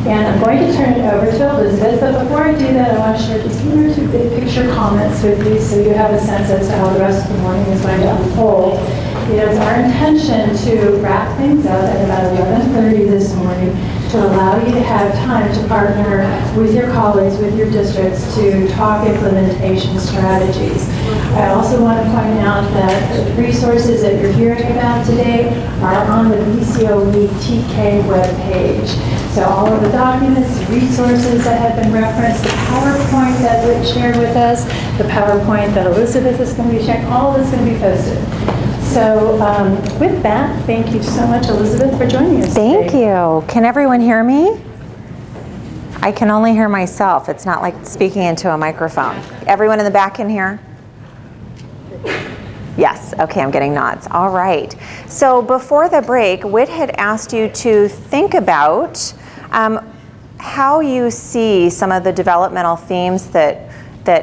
And I'm going to turn it over to Elizabeth, but before I do that, I want to share just one or two big picture comments with you so you have a sense as to how the rest of the morning is going to unfold. It is our intention to wrap things up at about 11:30 this morning to allow you to have time to partner with your colleagues, with your districts, to talk implementation strategies. I also want to point out that the resources that you're hearing about today are on the VCO Week TK webpage. So all of the documents, resources that have been referenced, the PowerPoint that Whit shared with us, the PowerPoint that Elizabeth is going to be sharing, all of this is going to be posted. So with that, thank you so much, Elizabeth, for joining us today. Thank you. Can everyone hear me? I can only hear myself. It's not like speaking into a microphone. Everyone in the back can hear? Yes, okay, I'm getting nods. All right. So before the break, Whit had asked you to think about how you see some of the developmental themes that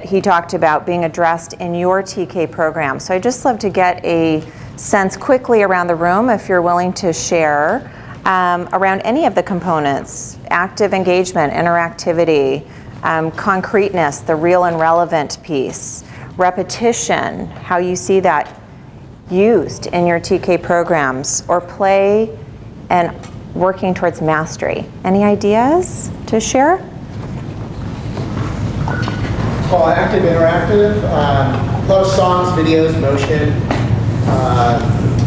he talked about being addressed in your TK program. So I'd just love to get a sense quickly around the room, if you're willing to share, around any of the components: active engagement, interactivity, concreteness, the real and relevant piece, repetition, how you see that used in your TK programs, or play and working towards mastery. Any ideas to share? Well, active, interactive, a lot of songs, videos, motion,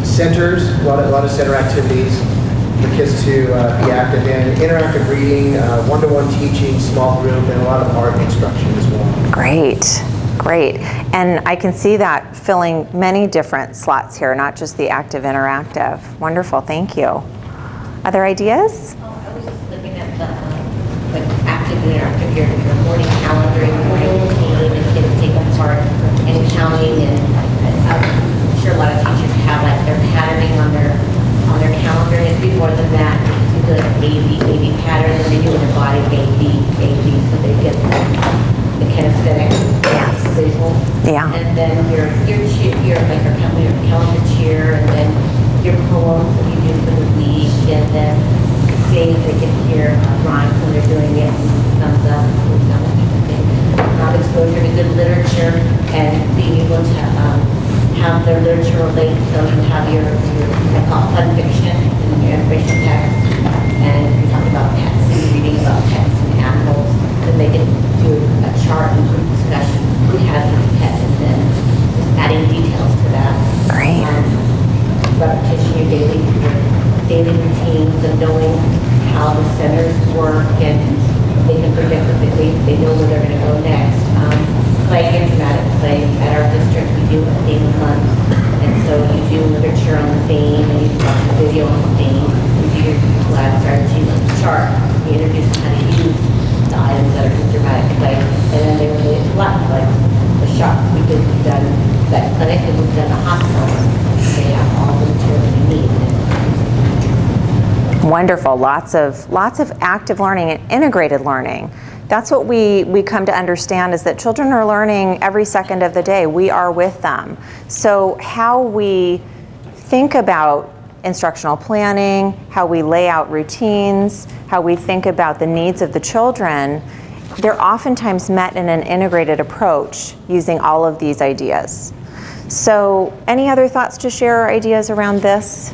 centers, a lot of center activities for kids to be active in, interactive reading, one-to-one teaching, small group, and a lot of art instruction as well. Great, great. And I can see that filling many different slots here, not just the active, interactive. Wonderful, thank you. Other ideas? I was just looking at the active and interactive, your morning calendar, your morning routine, and kids take part in counting, and I'm sure a lot of teachers have like their patterning on their calendar, and it'd be more than that. You do like A-B pattern, and they do in their body A-B, so they get the kinesthetic visual. Yeah. And then your like your calendar cheer, and then your poems that you do for the week, and then they can hear rhymes when they're doing it, thumbs up, thumbs up, exposure to good literature, and being able to have their literature relate, so you have your I call it fun fiction and your information text, and you talk about pets, and you're reading about pets and animals, then they can do a chart and group discussion, who has this pet, and then just adding details to that. Great. Repetition, your daily routines of knowing how the centers work, and they can predict that they know where they're going to go next. Play and dramatic play. At our district, we do a theme a month, and so you do literature on the theme, and you watch a video on the theme. You do your lab strategy chart. You introduce how to use the items that are in dramatic play, and then they relate to life, like the shots we've done that clinic, and we've done a hospital. They have all the material you need. Wonderful. Lots of active learning and integrated learning. That's what we come to understand, is that children are learning every second of the day. We are with them. So how we think about instructional planning, how we lay out routines, how we think about the needs of the children, they're oftentimes met in an integrated approach using all of these ideas. So any other thoughts to share, or ideas around this?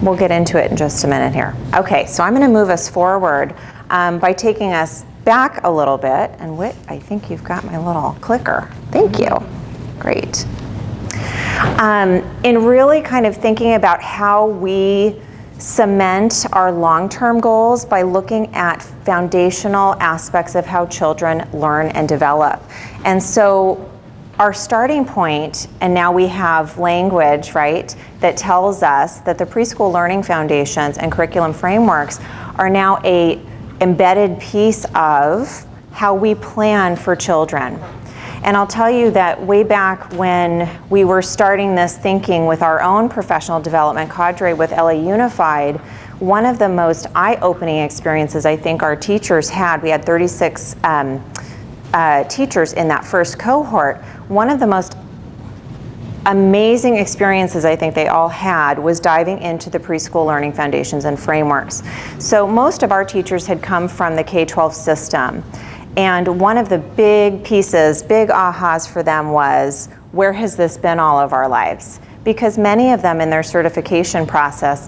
We'll get into it in just a minute here. Okay, so I'm going to move us forward by taking us back a little bit. And Whit, I think you've got my little clicker. Thank you. Great. In really kind of thinking about how we cement our long-term goals by looking at foundational aspects of how children learn and develop. And so our starting point, and now we have language, right, that tells us that the preschool learning foundations and curriculum frameworks are now a embedded piece of how we plan for children. And I'll tell you that way back when we were starting this thinking with our own professional development cadre with LA Unified, one of the most eye-opening experiences I think our teachers had, we had 36 teachers in that first cohort, one of the most amazing experiences I think they all had was diving into the preschool learning foundations and frameworks. So most of our teachers had come from the K-12 system, and one of the big pieces, big ahas for them was, where has this been all of our lives? Because many of them in their certification process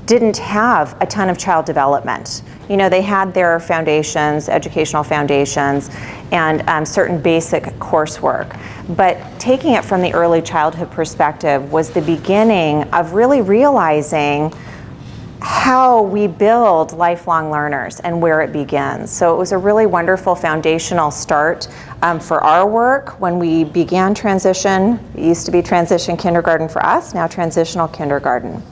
didn't have a ton of child development. You know, they had their foundations, educational foundations, and certain basic coursework. But taking it from the early childhood perspective was the beginning of really realizing how we build lifelong learners and where it begins. So it was a really wonderful foundational start for our work when we began transition. It used to be transition kindergarten for us, now transitional kindergarten.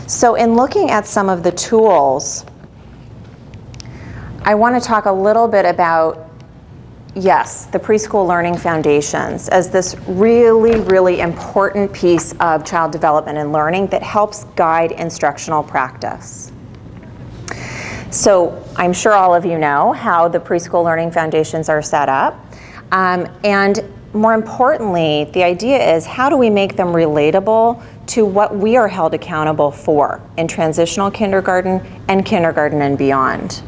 So in looking at some of the tools, I want to talk a little bit about, yes, the preschool learning foundations as this really, really important piece of child development and learning that helps guide instructional practice. So I'm sure all of you know how the preschool learning foundations are set up. And more importantly, the idea is, how do we make them relatable to what we are held accountable for in transitional kindergarten and beyond?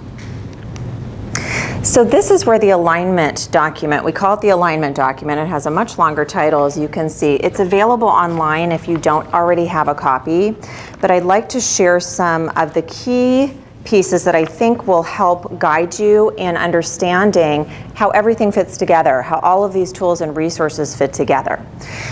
So this is where the alignment document, we call it the alignment document. It has a much longer title, as you can see. It's available online if you don't already have a copy, but I'd like to share some of the key pieces that I think will help guide you in understanding how everything fits together, how all of these tools and resources fit together.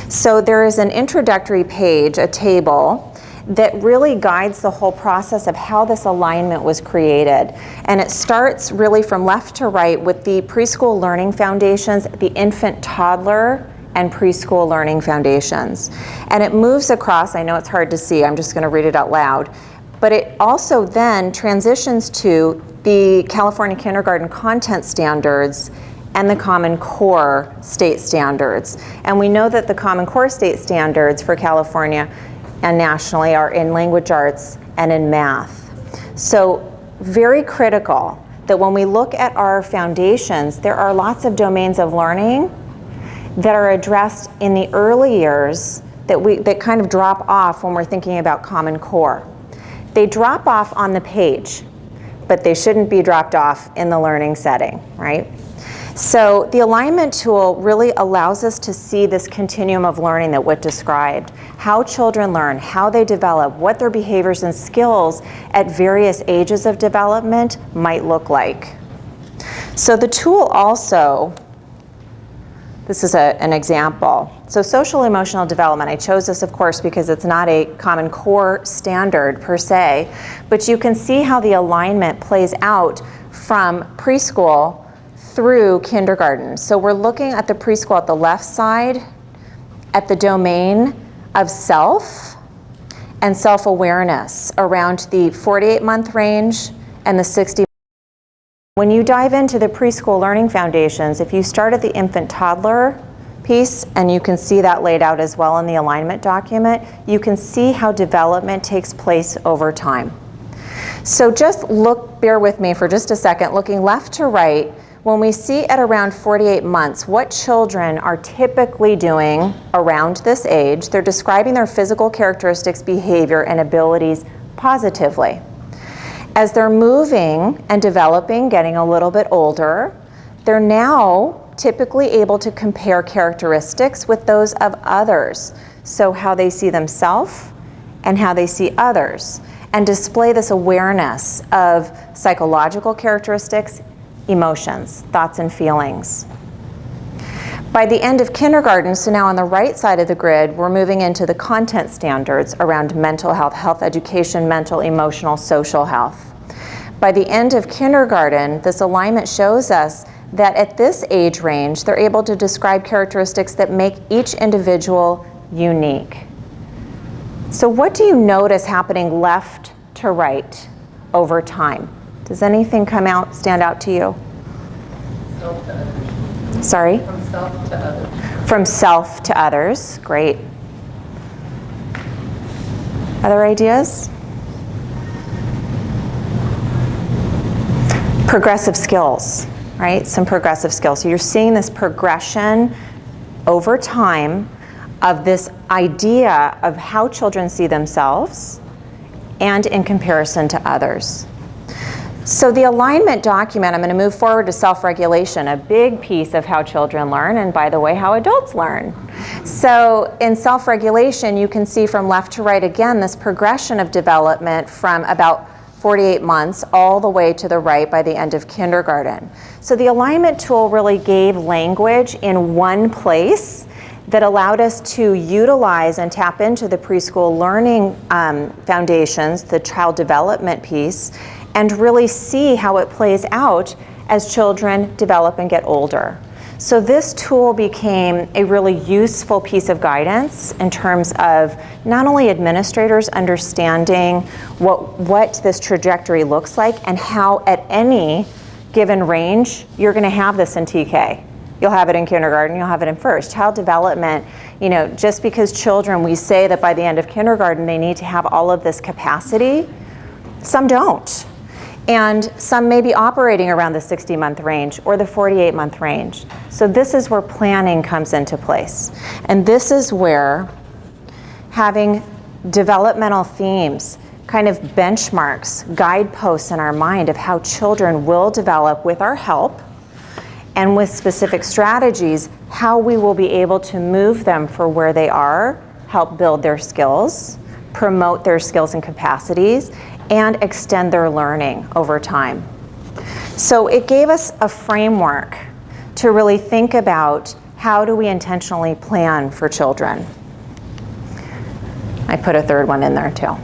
So there is an introductory page, a table, that really guides the whole process of how this alignment was created. And it starts really from left to right with the preschool learning foundations, the infant, toddler, and preschool learning foundations. And it moves across, I know it's hard to see, I'm just going to read it out loud, but it also then transitions to the California Kindergarten Content Standards and the Common Core State Standards. And we know that the Common Core State Standards for California and nationally are in language arts and in math. So very critical that when we look at our foundations, there are lots of domains of learning that are addressed in the early years that kind of drop off when we're thinking about Common Core. They drop off on the page, but they shouldn't be dropped off in the learning setting, right? So the alignment tool really allows us to see this continuum of learning that Whit described, how children learn, how they develop, what their behaviors and skills at various ages of development might look like. So the tool also, this is an example. So social emotional development, I chose this of course because it's not a Common Core standard per se, but you can see how the alignment plays out from preschool through kindergarten. So we're looking at the preschool at the left side, at the domain of self and self-awareness around the 48-month range and the 60. When you dive into the preschool learning foundations, if you start at the infant toddler piece, and you can see that laid out as well in the alignment document, you can see how development takes place over time. So just bear with me for just a second, looking left to right, when we see at around 48 months what children are typically doing around this age, they're describing their physical characteristics, behavior, and abilities positively. As they're moving and developing, getting a little bit older, they're now typically able to compare characteristics with those of others. So how they see themselves and how they see others, and display this awareness of psychological characteristics, emotions, thoughts and feelings. By the end of kindergarten, so now on the right side of the grid, we're moving into the content standards around mental health, health education, mental, emotional, social health. By the end of kindergarten, this alignment shows us that at this age range, they're able to describe characteristics that make each individual unique. So what do you notice happening left to right over time? Does anything stand out to you? Self to others. Sorry? From self to others. From self to others, great. Other ideas? Progressive skills, right? Some progressive skills. So you're seeing this progression over time of this idea of how children see themselves and in comparison to others. So the alignment document, I'm going to move forward to self-regulation, a big piece of how children learn, and by the way, how adults learn. So in self-regulation, you can see from left to right again this progression of development from about 48 months all the way to the right by the end of kindergarten. So the alignment tool really gave language in one place that allowed us to utilize and tap into the preschool learning foundations, the child development piece, and really see how it plays out as children develop and get older. So this tool became a really useful piece of guidance in terms of not only administrators understanding what this trajectory looks like and how at any given range you're going to have this in TK. You'll have it in kindergarten, you'll have it in first. Child development, you know, just because children, we say that by the end of kindergarten they need to have all of this capacity, some don't. And some may be operating around the 60-month range or the 48-month range. So this is where planning comes into place. And this is where having developmental themes, kind of benchmarks, guideposts in our mind of how children will develop with our help and with specific strategies, how we will be able to move them for where they are, help build their skills, promote their skills and capacities, and extend their learning over time. So it gave us a framework to really think about how do we intentionally plan for children. I put a third one in there too.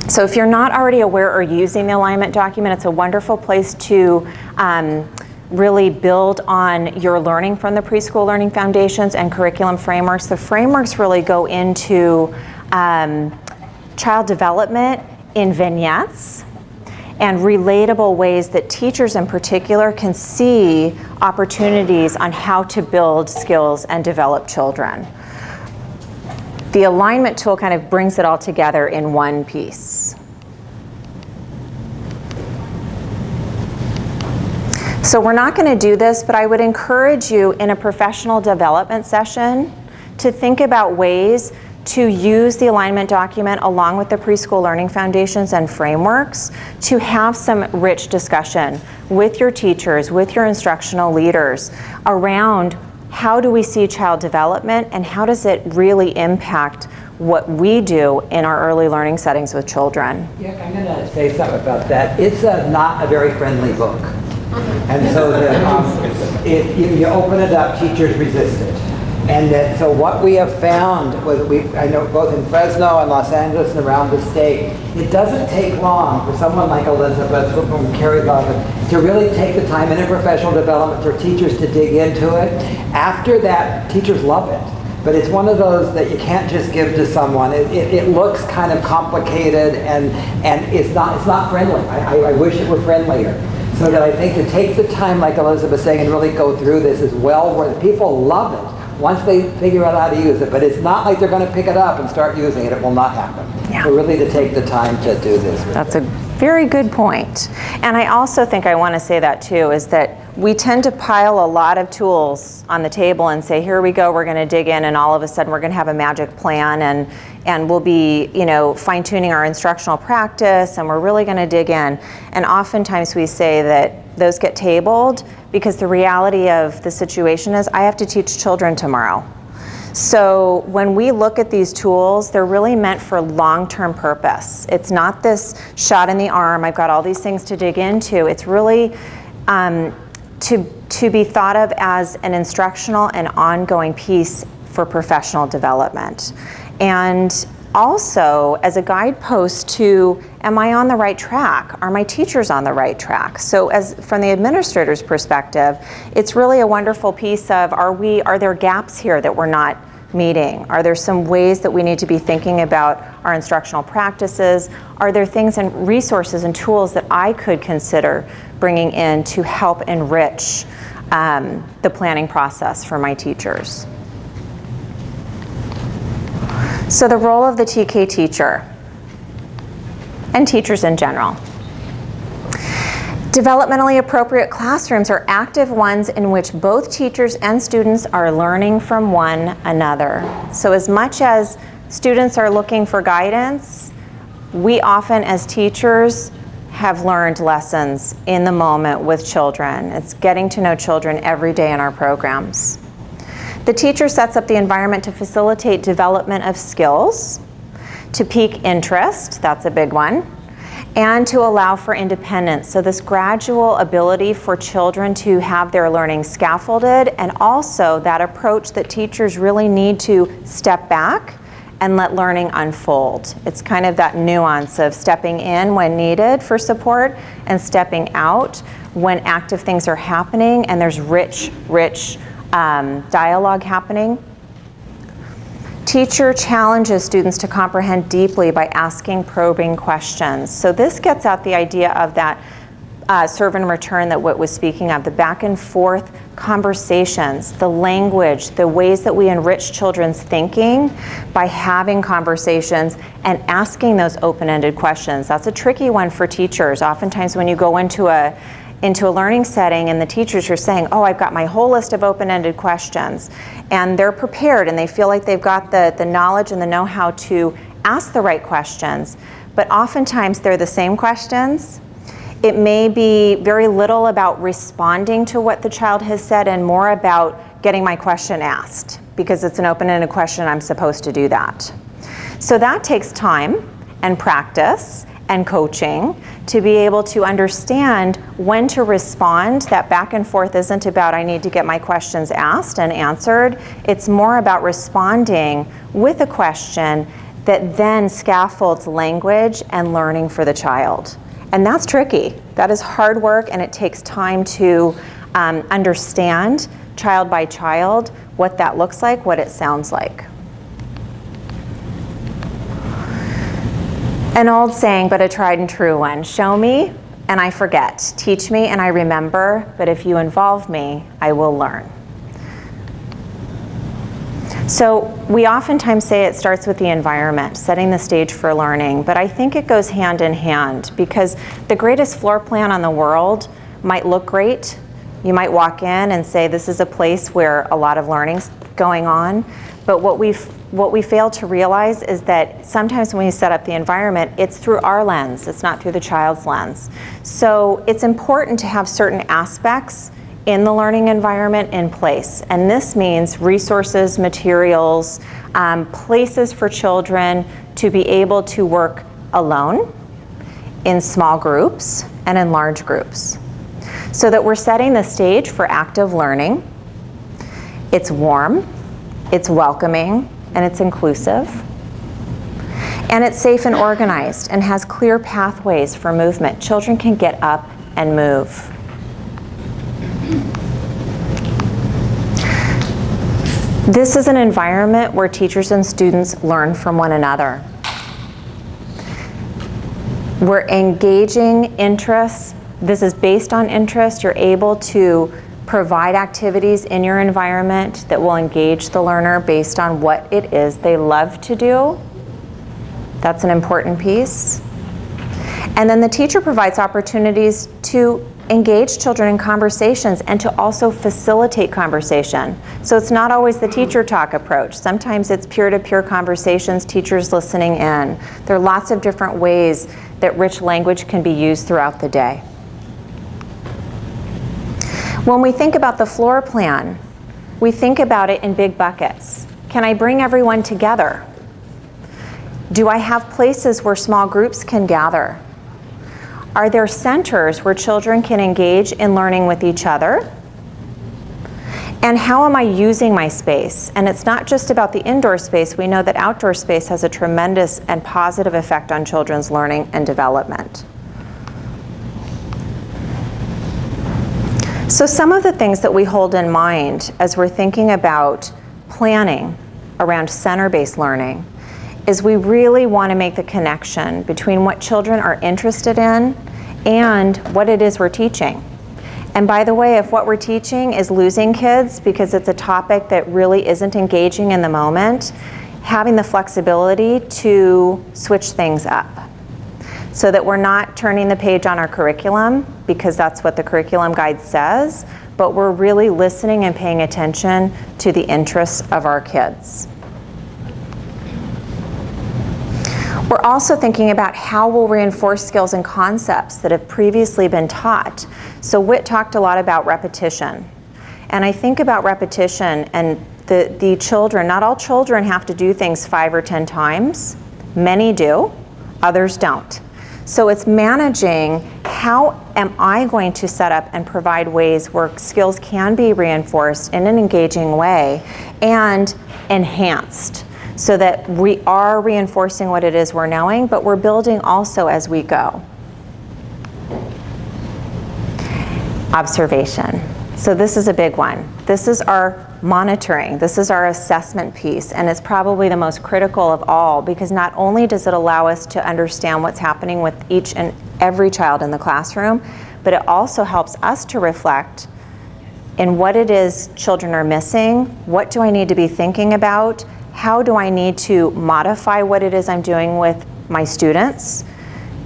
So if you're not already aware or using the alignment document, it's a wonderful place to really build on your learning from the preschool learning foundations and curriculum frameworks. The frameworks really go into child development in vignettes and relatable ways that teachers in particular can see opportunities on how to build skills and develop children. The alignment tool kind of brings it all together in one piece. So we're not going to do this, but I would encourage you in a professional development session to think about ways to use the alignment document along with the preschool learning foundations and frameworks to have some rich discussion with your teachers, with your instructional leaders around how do we see child development and how does it really impact what we do in our early learning settings with children. Yeah, I'm going to say something about that. It's not a very friendly book. And so if you open it up, teachers resist it. And so what we have found, I know both in Fresno and Los Angeles and around the state, it doesn't take long for someone like Elizabeth from Carrie Love to really take the time in their professional development for teachers to dig into it. After that, teachers love it. But it's one of those that you can't just give to someone. It looks kind of complicated and it's not friendly. I wish it were friendlier. So that I think to take the time, like Elizabeth's saying, and really go through this is well worth it. People love it once they figure out how to use it, but it's not like they're going to pick it up and start using it. It will not happen. Yeah. So really to take the time to do this. That's a very good point. And I also think I want to say that too, is that we tend to pile a lot of tools on the table and say, here we go, we're going to dig in, and all of a sudden we're going to have a magic plan, and we'll be, fine-tuning our instructional practice, and we're really going to dig in. And oftentimes we say that those get tabled because the reality of the situation is I have to teach children tomorrow. So when we look at these tools, they're really meant for long-term purpose. It's not this shot in the arm, I've got all these things to dig into. It's really to be thought of as an instructional and ongoing piece for professional development. And also as a guidepost to, am I on the right track? Are my teachers on the right track? So as from the administrator's perspective, it's really a wonderful piece of, are there gaps here that we're not meeting? Are there some ways that we need to be thinking about our instructional practices? Are there things and resources and tools that I could consider bringing in to help enrich the planning process for my teachers? So the role of the TK teacher and teachers in general. Developmentally appropriate classrooms are active ones in which both teachers and students are learning from one another. So as much as students are looking for guidance, we often as teachers have learned lessons in the moment with children. It's getting to know children every day in our programs. The teacher sets up the environment to facilitate development of skills, to pique interest, that's a big one, and to allow for independence. So this gradual ability for children to have their learning scaffolded, and also that approach that teachers really need to step back and let learning unfold. It's kind of that nuance of stepping in when needed for support and stepping out when active things are happening and there's rich dialogue happening. Teacher challenges students to comprehend deeply by asking probing questions. So this gets at the idea of that serve and return that Whit was speaking of, the back and forth conversations, the language, the ways that we enrich children's thinking by having conversations and asking those open-ended questions. That's a tricky one for teachers. Oftentimes when you go into a learning setting and the teachers are saying, oh, I've got my whole list of open-ended questions, and they're prepared and they feel like they've got the knowledge and the know-how to ask the right questions, but oftentimes they're the same questions. It may be very little about responding to what the child has said and more about getting my question asked, because it's an open-ended question, I'm supposed to do that. So that takes time and practice and coaching to be able to understand when to respond. That back and forth isn't about I need to get my questions asked and answered. It's more about responding with a question that then scaffolds language and learning for the child. And that's tricky. That is hard work, and it takes time to understand child by child what that looks like, what it sounds like. An old saying, but a tried and true one. Show me and I forget. Teach me and I remember, but if you involve me, I will learn. So we oftentimes say it starts with the environment, setting the stage for learning, but I think it goes hand in hand, because the greatest floor plan on the world might look great. You might walk in and say this is a place where a lot of learning's going on, but what we fail to realize is that sometimes when we set up the environment, it's through our lens, it's not through the child's lens. So it's important to have certain aspects in the learning environment in place. And this means resources, materials, places for children to be able to work alone, in small groups, and in large groups. So that we're setting the stage for active learning. It's warm, it's welcoming, and it's inclusive. And it's safe and organized and has clear pathways for movement. Children can get up and move. This is an environment where teachers and students learn from one another. We're engaging interests. This is based on interest. You're able to provide activities in your environment that will engage the learner based on what it is they love to do. That's an important piece. And then the teacher provides opportunities to engage children in conversations and to also facilitate conversation. So it's not always the teacher talk approach. Sometimes it's peer-to-peer conversations, teachers listening in. There are lots of different ways that rich language can be used throughout the day. When we think about the floor plan, we think about it in big buckets. Can I bring everyone together? Do I have places where small groups can gather? Are there centers where children can engage in learning with each other? And how am I using my space? And it's not just about the indoor space. We know that outdoor space has a tremendous and positive effect on children's learning and development. So some of the things that we hold in mind as we're thinking about planning around center-based learning is we really want to make the connection between what children are interested in and what it is we're teaching. And by the way, if what we're teaching is losing kids because it's a topic that really isn't engaging in the moment, having the flexibility to switch things up. so that we're not turning the page on our curriculum because that's what the curriculum guide says, but we're really listening and paying attention to the interests of our kids. We're also thinking about how we'll reinforce skills and concepts that have previously been taught. So Whit talked a lot about repetition. And I think about repetition and the children, not all children have to do things 5 or 10 times. Many do, others don't. So it's managing how am I going to set up and provide ways where skills can be reinforced in an engaging way and enhanced, so that we are reinforcing what it is we're knowing, but we're building also as we go. Observation. So this is a big one. This is our monitoring. This is our assessment piece, and it's probably the most critical of all, because not only does it allow us to understand what's happening with each and every child in the classroom, but it also helps us to reflect in what it is children are missing, what do I need to be thinking about, how do I need to modify what it is I'm doing with my students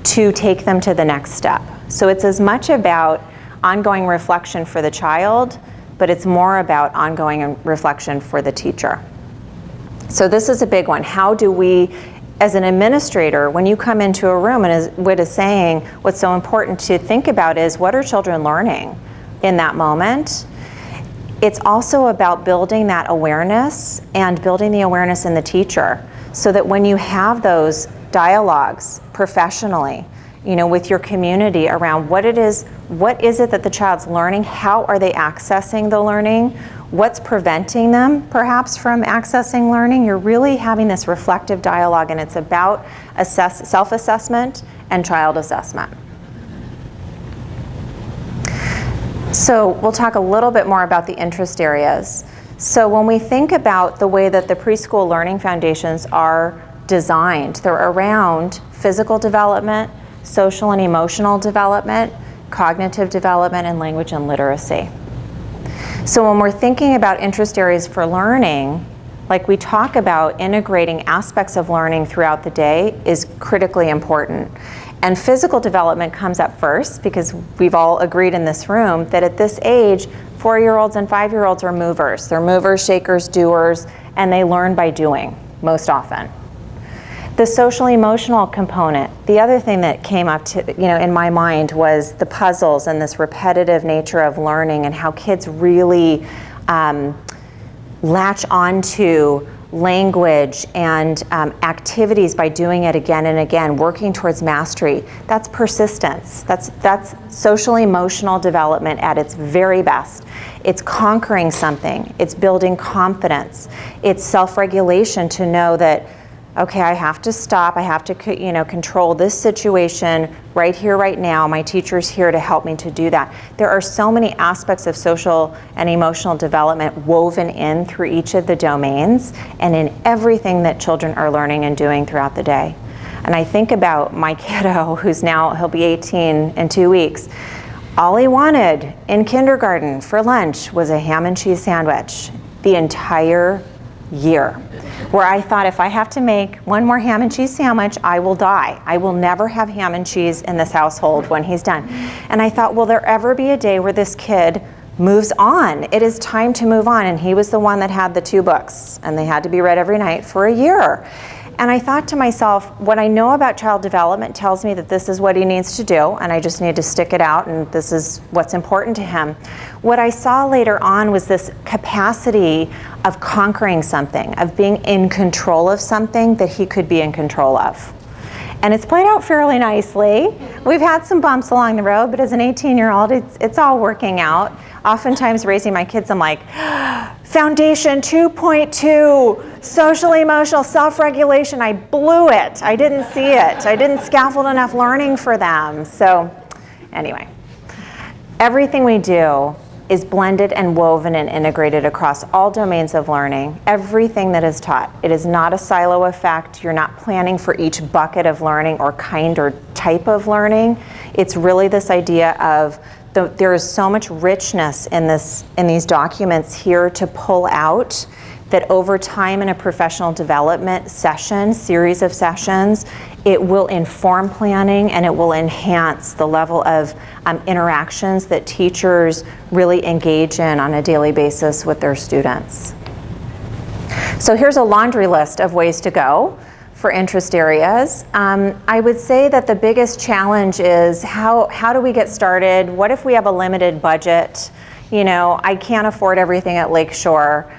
to take them to the next step. So it's as much about ongoing reflection for the child, but it's more about ongoing reflection for the teacher. So this is a big one. How do we, as an administrator, when you come into a room, and as Whit is saying, what's so important to think about is what are children learning in that moment? It's also about building that awareness and building the awareness in the teacher, so that when you have those dialogues professionally, with your community around what is it that the child's learning, how are they accessing the learning, what's preventing them perhaps from accessing learning, you're really having this reflective dialogue, and it's about self-assessment and child assessment. So we'll talk a little bit more about the interest areas. So when we think about the way that the preschool learning foundations are designed, they're around physical development, social and emotional development, cognitive development, and language and literacy. So when we're thinking about interest areas for learning, like we talk about integrating aspects of learning throughout the day is critically important. And physical development comes up first, because we've all agreed in this room that at this age, 4-year-olds and 5-year-olds are movers. They're movers, shakers, doers, and they learn by doing most often. The social emotional component, the other thing that came up to, in my mind was the puzzles and this repetitive nature of learning, and how kids really latch onto language and activities by doing it again and again, working towards mastery. That's persistence. That's social emotional development at its very best. It's conquering something. It's building confidence. It's self-regulation to know that, okay, I have to stop. I have to, control this situation right here, right now. My teacher's here to help me to do that. There are so many aspects of social and emotional development woven in through each of the domains and in everything that children are learning and doing throughout the day. And I think about my kiddo, he'll be 18 in 2 weeks. All he wanted in kindergarten for lunch was a ham and cheese sandwich the entire year, where I thought, if I have to make one more ham and cheese sandwich, I will die. I will never have ham and cheese in this household when he's done. And I thought, will there ever be a day where this kid moves on? It is time to move on. And he was the one that had the 2 books, and they had to be read every night for a year. And I thought to myself, what I know about child development tells me that this is what he needs to do, and I just need to stick it out, and this is what's important to him. What I saw later on was this capacity of conquering something, of being in control of something that he could be in control of. And it's played out fairly nicely. We've had some bumps along the road, but as an 18-year-old, it's all working out. Oftentimes raising my kids, I'm like, Foundation 2.2, social emotional self-regulation. I blew it. I didn't see it. I didn't scaffold enough learning for them. So anyway, everything we do is blended and woven and integrated across all domains of learning, everything that is taught. It is not a silo effect. You're not planning for each bucket of learning or kind or type of learning. It's really this idea of there is so much richness in these documents here to pull out that over time in a professional development session, series of sessions, it will inform planning and it will enhance the level of interactions that teachers really engage in on a daily basis with their students. So here's a laundry list of ways to go for interest areas. I would say that the biggest challenge is how do we get started? What if we have a limited budget? You know, I can't afford everything at Lakeshore.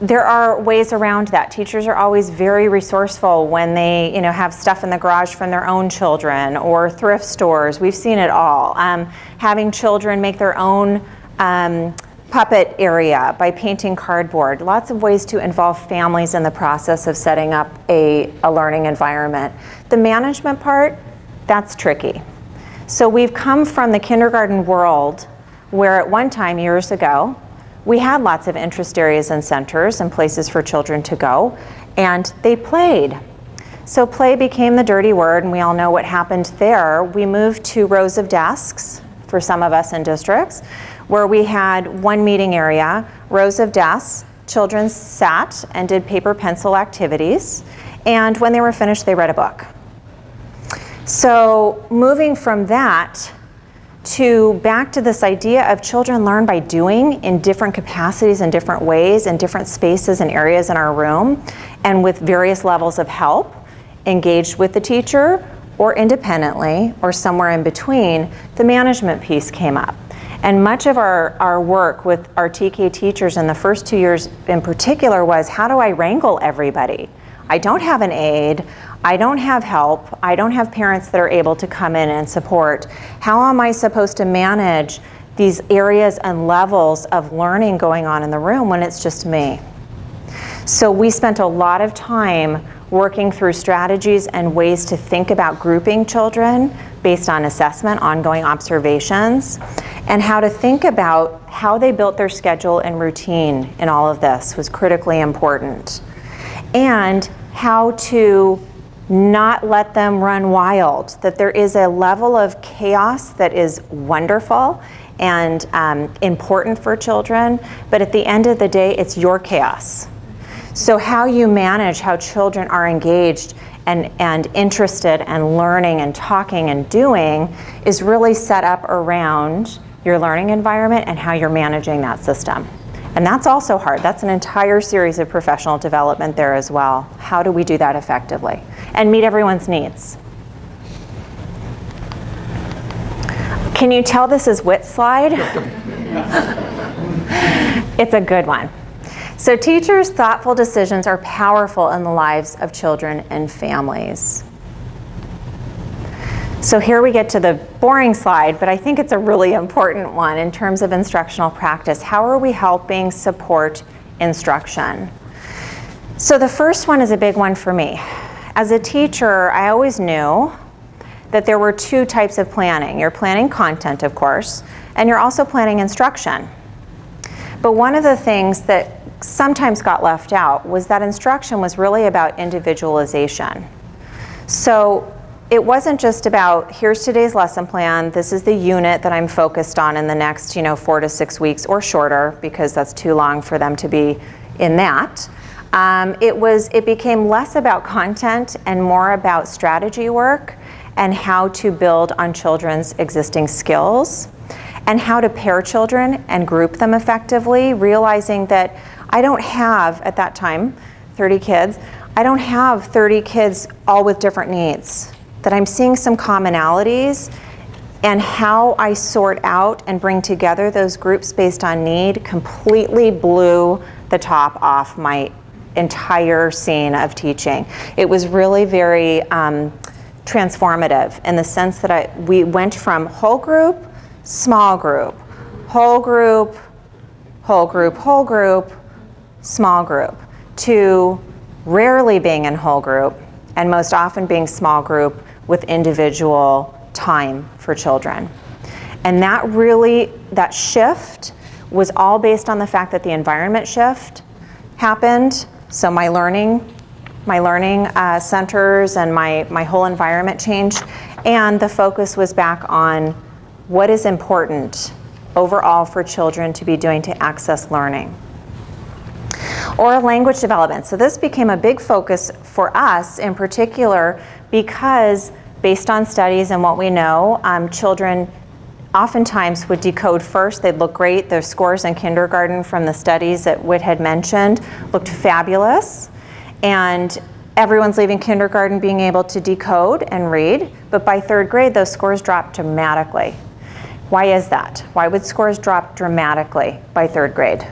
There are ways around that. Teachers are always very resourceful when they, you know, have stuff in the garage from their own children or thrift stores. We've seen it all. Having children make their own puppet area by painting cardboard. Lots of ways to involve families in the process of setting up a learning environment. The management part, that's tricky. So we've come from the kindergarten world where at one time years ago, we had lots of interest areas and centers and places for children to go, and they played. So play became the dirty word, and we all know what happened there. We moved to rows of desks for some of us in districts, where we had one meeting area, rows of desks, children sat and did paper pencil activities, and when they were finished, they read a book. So moving from that to back to this idea of children learn by doing in different capacities and different ways in different spaces and areas in our room, and with various levels of help, engaged with the teacher or independently or somewhere in between, the management piece came up. And much of our work with our TK teachers in the first 2 years in particular was, how do I wrangle everybody? I don't have an aide, I don't have help, I don't have parents that are able to come in and support. How am I supposed to manage these areas and levels of learning going on in the room when it's just me? So we spent a lot of time working through strategies and ways to think about grouping children based on assessment, ongoing observations, and how to think about how they built their schedule and routine in all of this was critically important. And how to not let them run wild, that there is a level of chaos that is wonderful and important for children, but at the end of the day, it's your chaos. So how you manage how children are engaged and interested and learning and talking and doing is really set up around your learning environment and how you're managing that system. And that's also hard. That's an entire series of professional development there as well. How do we do that effectively and meet everyone's needs? Can you tell this is Whit's slide? It's a good one. So teachers' thoughtful decisions are powerful in the lives of children and families. So here we get to the boring slide, but I think it's a really important one in terms of instructional practice. How are we helping support instruction? So the first one is a big one for me. As a teacher, I always knew that there were two types of planning. You're planning content, of course, and you're also planning instruction. But one of the things that sometimes got left out was that instruction was really about individualization. So it wasn't just about, here's today's lesson plan, this is the unit that I'm focused on in the next 4 to 6 weeks or shorter, because that's too long for them to be in that. It became less about content and more about strategy work and how to build on children's existing skills and how to pair children and group them effectively, realizing that I don't have, at that time, 30 kids, I don't have 30 kids all with different needs. That I'm seeing some commonalities, and how I sort out and bring together those groups based on need completely blew the top off my entire scene of teaching. It was really very transformative in the sense that we went from whole group, small group, whole group, whole group, whole group, small group, to rarely being in whole group and most often being small group with individual time for children. And that shift was all based on the fact that the environment shift happened. So my learning centers and my whole environment changed, and the focus was back on what is important overall for children to be doing to access learning. Oral language development. So this became a big focus for us in particular because based on studies and what we know, children oftentimes would decode first. They'd look great. Their scores in kindergarten from the studies that Whit had mentioned looked fabulous. And everyone's leaving kindergarten being able to decode and read. But by third grade, those scores dropped dramatically. Why is that? Why would scores drop dramatically by third grade?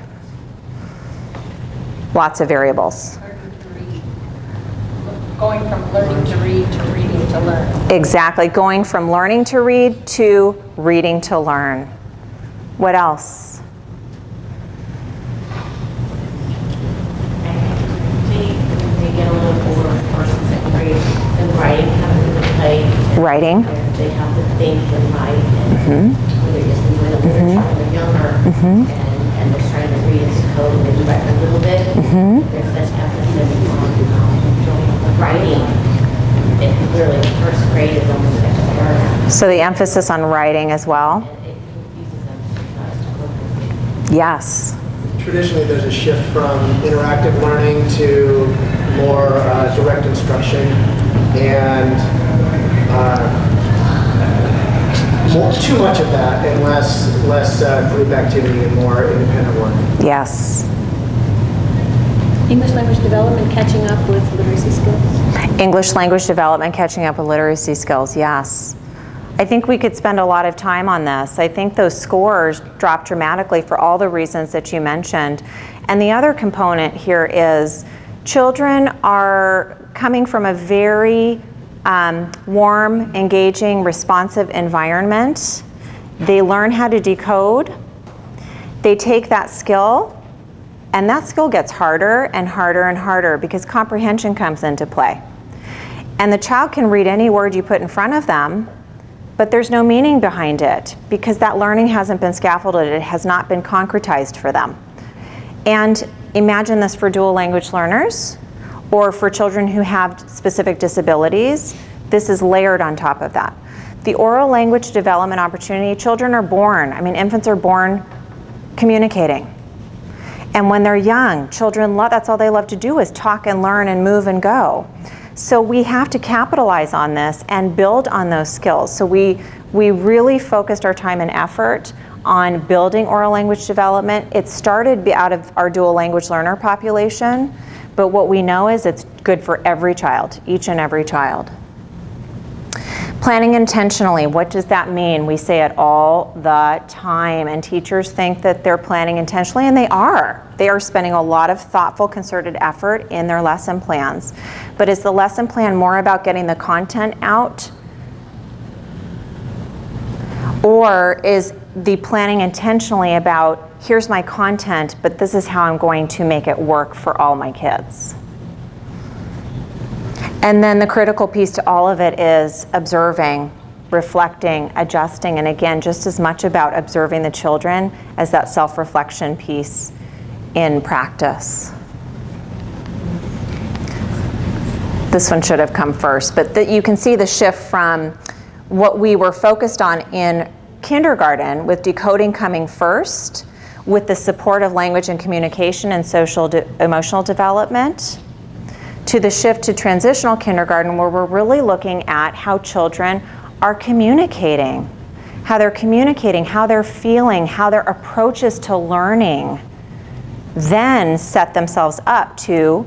Lots of variables. Going from learning to read to reading to learn. Exactly, going from learning to read to reading to learn. What else? They get a little older, first and second grade, and writing comes into play. Writing. They have to think and write, and they're just enjoying the literature when they're younger, and they're starting to read and code and maybe write a little bit. There's such emphasis on writing. It really, first grade is almost like a learn. So the emphasis on writing as well? And it confuses them. Yes. Traditionally, there's a shift from interactive learning to more direct instruction and too much of that and less group activity and more independent work. Yes. English language development catching up with literacy skills. English language development catching up with literacy skills, yes. I think we could spend a lot of time on this. I think those scores dropped dramatically for all the reasons that you mentioned. And the other component here is children are coming from a very warm, engaging, responsive environment. They learn how to decode. They take that skill, and that skill gets harder and harder and harder because comprehension comes into play. And the child can read any word you put in front of them, but there's no meaning behind it because that learning hasn't been scaffolded, it has not been concretized for them. And imagine this for dual language learners or for children who have specific disabilities. This is layered on top of that. The oral language development opportunity, children are born, infants are born communicating. And when they're young, children that's all they love to do is talk and learn and move and go. So we have to capitalize on this and build on those skills. So we really focused our time and effort on building oral language development. It started out of our dual language learner population, but what we know is it's good for every child, each and every child. Planning intentionally, what does that mean? We say it all the time, and teachers think that they're planning intentionally, and they are. They are spending a lot of thoughtful, concerted effort in their lesson plans. But is the lesson plan more about getting the content out? Or is the planning intentionally about, here's my content, but this is how I'm going to make it work for all my kids? And then the critical piece to all of it is observing, reflecting, adjusting, and again, just as much about observing the children as that self-reflection piece in practice. This one should have come first, but you can see the shift from what we were focused on in kindergarten with decoding coming first, with the support of language and communication and social emotional development, to the shift to transitional kindergarten where we're really looking at how children are communicating, how they're feeling, how their approaches to learning then set themselves up to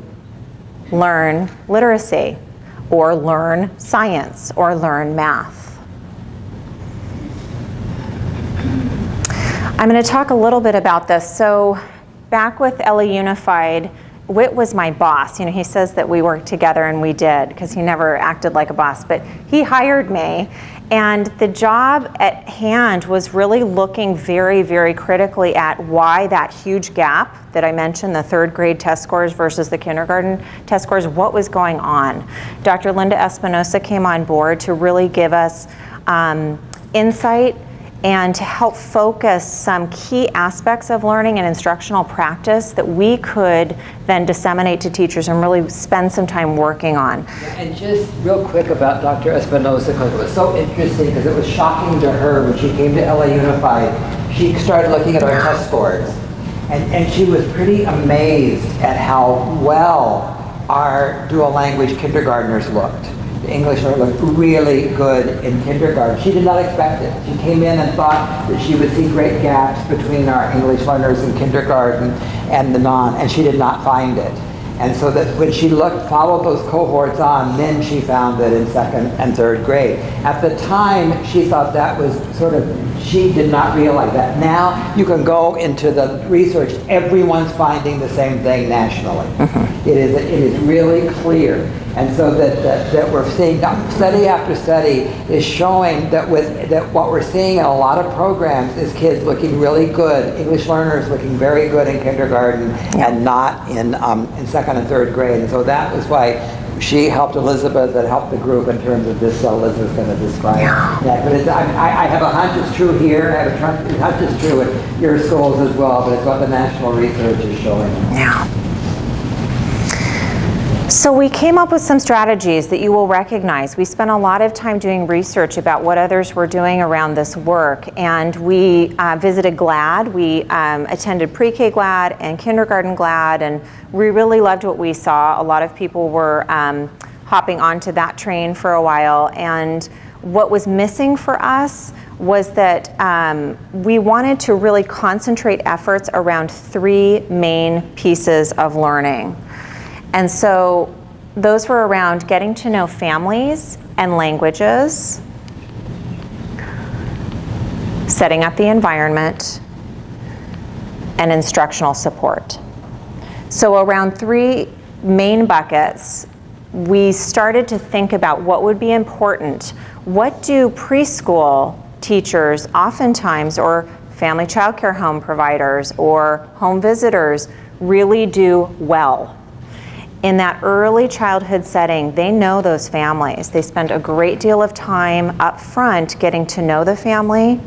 learn literacy or learn science or learn math. I'm going to talk a little bit about this. So back with LA Unified, Whit was my boss. He says that we worked together, and we did, because he never acted like a boss, but he hired me. And the job at hand was really looking very, very critically at why that huge gap that I mentioned, the third grade test scores versus the kindergarten test scores, what was going on. Dr. Linda Espinosa came on board to really give us insight and to help focus some key aspects of learning and instructional practice that we could then disseminate to teachers and really spend some time working on. And just real quick about Dr. Espinosa, because it was so interesting, because it was shocking to her when she came to LA Unified. She started looking at our test scores. And she was pretty amazed at how well our dual language kindergartners looked. The English learners looked really good in kindergarten. She did not expect it. She came in and thought that she would see great gaps between our English learners in kindergarten and the non, and she did not find it. And so that when she followed those cohorts on, then she found that in second and third grade. At the time, she thought that was she did not realize that. Now you can go into the research, everyone's finding the same thing nationally. It is really clear. And so that we're seeing, study after study is showing that what we're seeing in a lot of programs is kids looking really good, English learners looking very good in kindergarten and not in second and third grade. And so that was why she helped Elizabeth and helped the group in terms of this, so Elizabeth's going to describe that. But I have a hunch it's true here, I have a hunch it's true at your schools as well, but it's what the national research is showing. Yeah. So we came up with some strategies that you will recognize. We spent a lot of time doing research about what others were doing around this work, and we visited GLAD. We attended pre-K GLAD and kindergarten GLAD, and we really loved what we saw. A lot of people were hopping onto that train for a while, and what was missing for us was that we wanted to really concentrate efforts around 3 main pieces of learning. And so those were around getting to know families and languages, setting up the environment, and instructional support. So around 3 main buckets, we started to think about what would be important. What do preschool teachers oftentimes, or family child care home providers or home visitors really do well? In that early childhood setting, they know those families. They spend a great deal of time up front getting to know the family,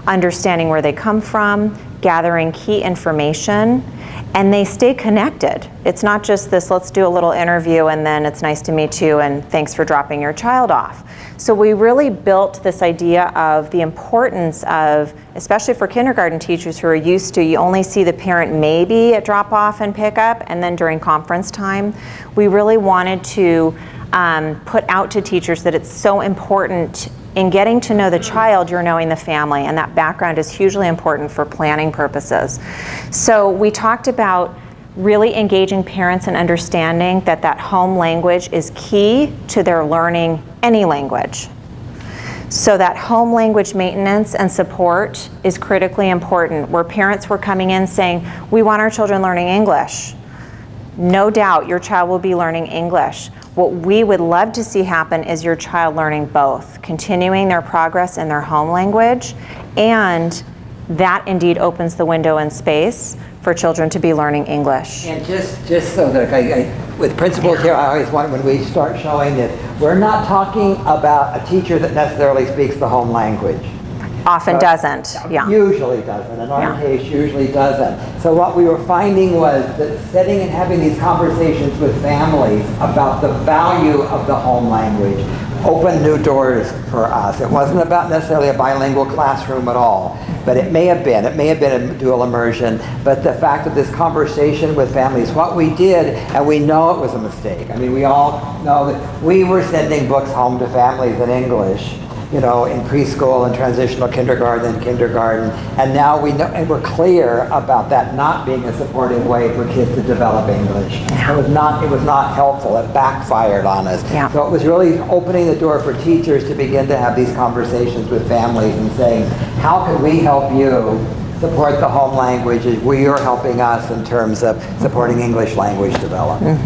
understanding where they come from, gathering key information, and they stay connected. It's not just this, let's do a little interview and then it's nice to meet you and thanks for dropping your child off. So we really built this idea of the importance of, especially for kindergarten teachers who are used to, you only see the parent maybe at drop off and pick up, and then during conference time, we really wanted to put out to teachers that it's so important in getting to know the child, you're knowing the family, and that background is hugely important for planning purposes. So we talked about really engaging parents and understanding that that home language is key to their learning any language. So that home language maintenance and support is critically important, where parents were coming in saying, we want our children learning English. No doubt your child will be learning English. What we would love to see happen is your child learning both, continuing their progress in their home language, and that indeed opens the window and space for children to be learning English. And just so that with principals here, I always want, when we start showing this, we're not talking about a teacher that necessarily speaks the home language. Often doesn't, yeah. Usually doesn't, in our case usually doesn't. So what we were finding was that sitting and having these conversations with families about the value of the home language opened new doors for us. It wasn't about necessarily a bilingual classroom at all, but it may have been a dual immersion, but the fact that this conversation with families, what we did, and we know it was a mistake. I mean, we all know that we were sending books home to families in English, you know, in preschool and transitional kindergarten, and now we know, and we're clear about that not being a supportive way for kids to develop English. It was not helpful. It backfired on us. Yeah. So it was really opening the door for teachers to begin to have these conversations with families and saying, how can we help you support the home language as you're helping us in terms of supporting English language development?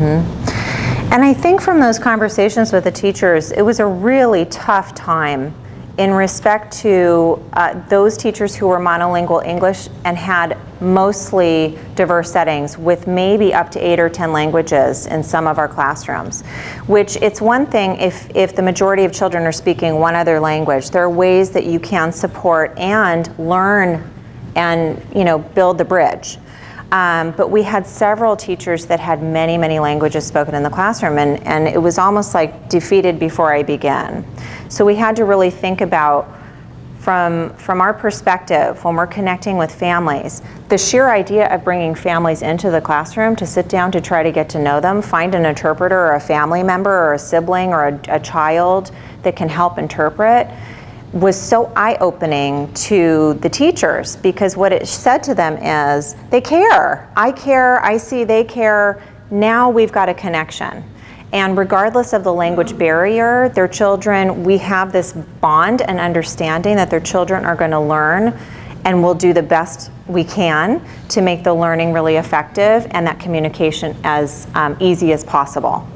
And I think from those conversations with the teachers, it was a really tough time in respect to those teachers who were monolingual English and had mostly diverse settings with maybe up to 8 or 10 languages in some of our classrooms. Which it's one thing if the majority of children are speaking one other language. There are ways that you can support and learn and, you know, build the bridge. But we had several teachers that had many, many languages spoken in the classroom, and it was almost like defeated before I began. So we had to really think about From our perspective, when we're connecting with families, the sheer idea of bringing families into the classroom to sit down to try to get to know them, find an interpreter or a family member or a sibling or a child that can help interpret, was so eye-opening to the teachers, because what it said to them is, they care. I care, I see they care. Now we've got a connection. And regardless of the language barrier, their children, we have this bond and understanding that their children are going to learn, and we'll do the best we can to make the learning really effective and that communication as easy as possible.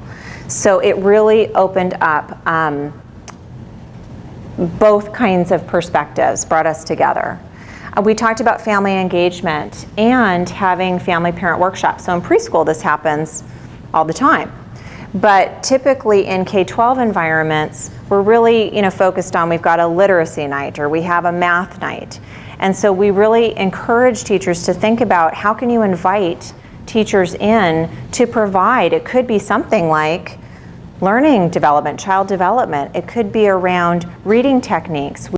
So it really opened up both kinds of perspectives, brought us together. We talked about family engagement and having family-parent workshops. So in preschool, this happens all the time. But typically in K-12 environments, we're really focused on, we've got a literacy night or we have a math night. And so we really encourage teachers to think about, how can you invite teachers in to provide? It could be something like learning development, child development. It could be around reading techniques.